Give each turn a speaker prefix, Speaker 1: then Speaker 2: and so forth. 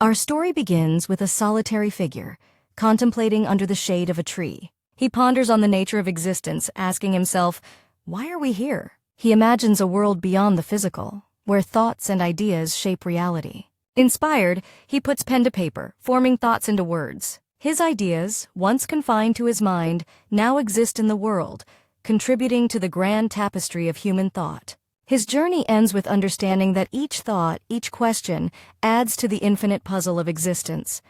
Speaker 1: Our story begins with a solitary figure, contemplating under the shade of a tree. He ponders on the nature of existence, asking himself, why are we here? He imagines a world beyond the physical, where thoughts and ideas shape reality. Inspired, he puts pen to paper, forming thoughts into words. His ideas, once confined to his mind, now exist in the world, contributing to the grand tapestry of human thought. His journey ends with understanding that each thought, each question, adds to the infinite puzzle of existence,